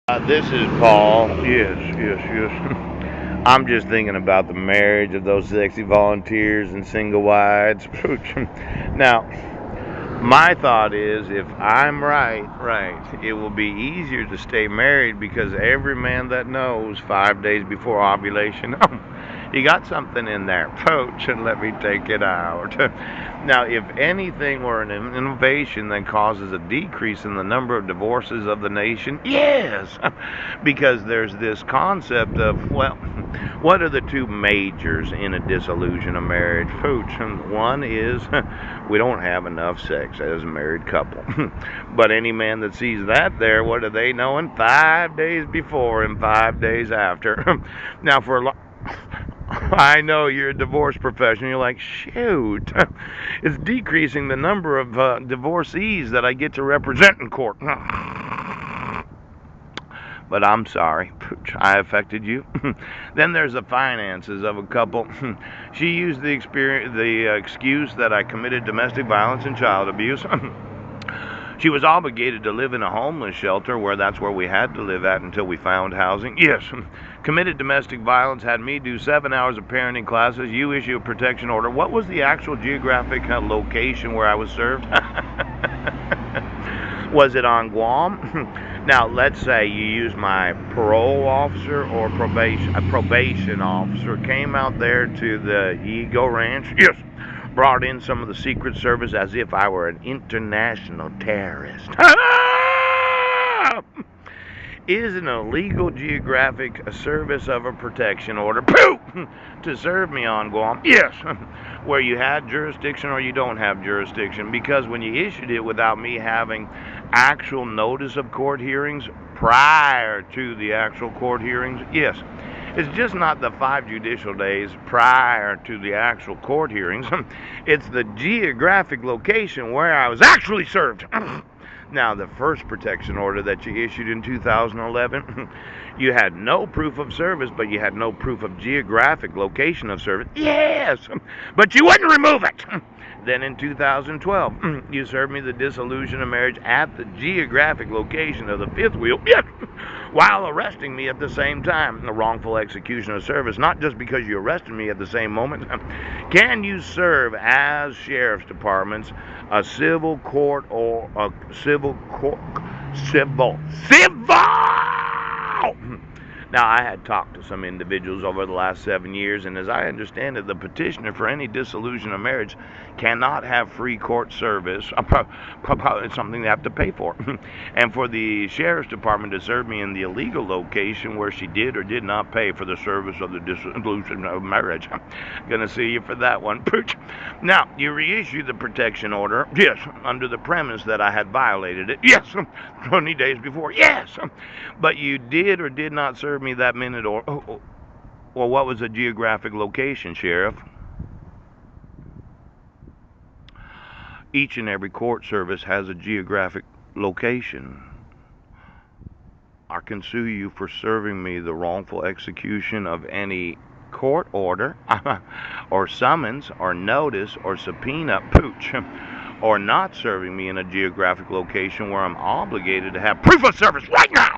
This is Paul. Yes, yes, yes. I'm just thinking about the marriage of those sexy volunteers and single wides. Now, my thought is if I'm right, it will be easier to stay married because every man that knows 5 days before ovulation, you got something in there, poach, and let me take it out. Now, if anything were an innovation that causes a decrease in the number of divorces of the nation, yes, because there's this concept of, well, what are the two majors in a dissolution of marriage? Pooch. One is we don't have enough sex as a married couple. But any man that sees that there, what are they knowing? 5 days before and 5 days after. Now, for a lot. I know you're a divorce professional. You're like, shoot, it's decreasing the number of divorcees that I get to represent in court. But I'm sorry, I affected you. Then there's the finances of a couple. She used the excuse that I committed domestic violence and child abuse. She was obligated to live in a homeless shelter where that's where we had to live at until we found housing. Yes, committed domestic violence, had me do 7 hours of parenting classes. You issue a protection order. What was the actual geographic location where I was served? Was it on Guam? Now, let's say you use my parole officer or probation officer came out there to the Ego Ranch. Yes, brought in some of the Secret Service as if I were an international terrorist. Is an illegal geographic service of a protection order to serve me on Guam? Yes, where you had jurisdiction or you don't have jurisdiction, because when you issued it without me having actual notice of court hearings prior to the actual court hearings, yes, it's just not the 5 judicial days prior to the actual court hearings. It's the geographic location where I was actually served. Now, the first protection order that you issued in 2011, you had no proof of service, but you had no proof of geographic location of service. Yes, but you wouldn't remove it. Then in 2012, you served me the dissolution of marriage at the geographic location of the fifth wheel, yes, while arresting me at the same time. A wrongful execution of service, not just because you arrested me at the same moment. Can you serve as sheriff's departments a civil court or a civil court? Civil! Now, I had talked to some individuals over the last 7 years, and as I understand it, the petitioner for any dissolution of marriage cannot have free court service. It's something they have to pay for. And for the sheriff's department to serve me in the illegal location where she did or did not pay for the service of the dissolution of marriage, I'm going to sue you for that one. Now, you reissue the protection order, yes, under the premise that I had violated it, yes, 20 days before, yes, but you did or did not serve me that minute or, well, what was the geographic location, Sheriff? Each and every court service has a geographic location. I can sue you for serving me the wrongful execution of any court order or summons or notice or subpoena, or not serving me in a geographic location where I'm obligated to have proof of service right now.